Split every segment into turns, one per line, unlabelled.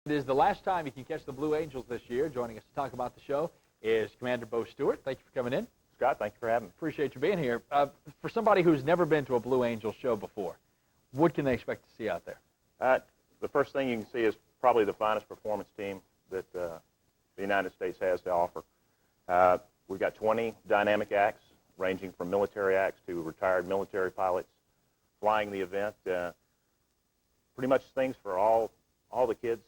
It is the last time you can catch the Blue Angels this year. Joining us to talk about the show is Commander Bo Stewart. Thank you for coming in.
Scott, thank you for having me.
Appreciate you being here. For somebody who's never been to a Blue Angels show before, what can they expect to see out there?
The first thing you can see is probably the finest performance team that the United States has to offer. We've got 20 dynamic acts, ranging from military acts to retired military pilots, flying the event. Pretty much things for all the kids.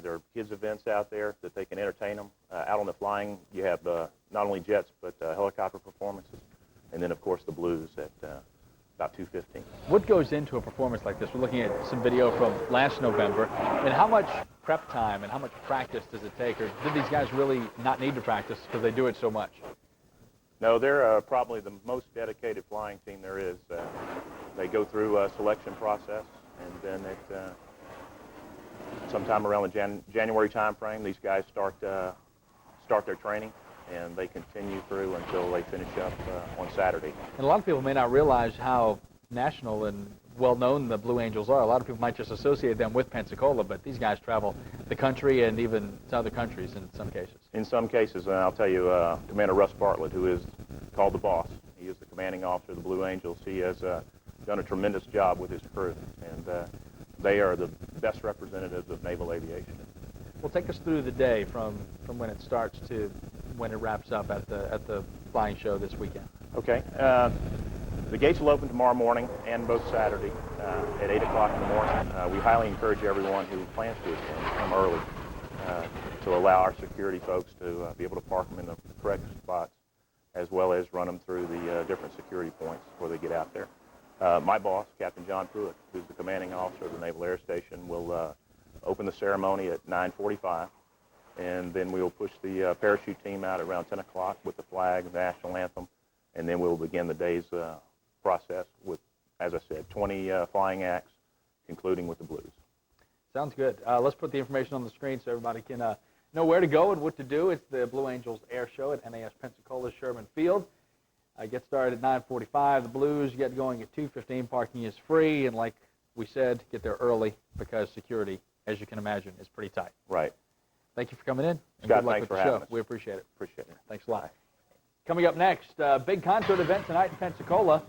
There are kids' events out there that they can entertain them. Out on the flying, you have not only jets, but helicopter performances, and then, of course, the Blues at about 2:15.
What goes into a performance like this? We're looking at some video from last November, and how much prep time and how much practice does it take, or did these guys really not need to practice because they do it so much?
No, they're probably the most dedicated flying team there is. They go through a selection process, and then sometime around the January time frame, these guys start their training, and they continue through until they finish up on Saturday.
And a lot of people may not realize how national and well-known the Blue Angels are. A lot of people might just associate them with Pensacola, but these guys travel the country and even to other countries in some cases.
In some cases, and I'll tell you, Commander Russ Bartlett, who is called the boss, he is the commanding officer of the Blue Angels. He has done a tremendous job with his crew, and they are the best representatives of naval aviation.
Well, take us through the day from when it starts to when it wraps up at the flying show this weekend.
Okay. The gates will open tomorrow morning and both Saturday at 8 o'clock in the morning. We highly encourage everyone who plans to attend to come early to allow our security folks to be able to park them in the correct spots, as well as run them through the different security points before they get out there. My boss, Captain John Pruitt, who's the commanding officer of the Naval Air Station, will open the ceremony at 9:45, and then we will push the parachute team out at around 10 o'clock with the flag, the national anthem, and then we'll begin the day's process with, as I said, 20 flying acts, concluding with the Blues.
Sounds good. Let's put the information on the screen so everybody can know where to go and what to do. It's the Blue Angels Airshow at NAS Pensacola Sherman Field. Get started at 9:45. The Blues get going at 2:15. Parking is free, and like we said, get there early because security, as you can imagine, is pretty tight.
Right.
Thank you for coming in. And
Scott,
good luck
thanks
with
for
the
having
show.
us.
We appreciate it.
Appreciate it.
Thanks a lot. Coming up next, big concert event tonight in Pensacola.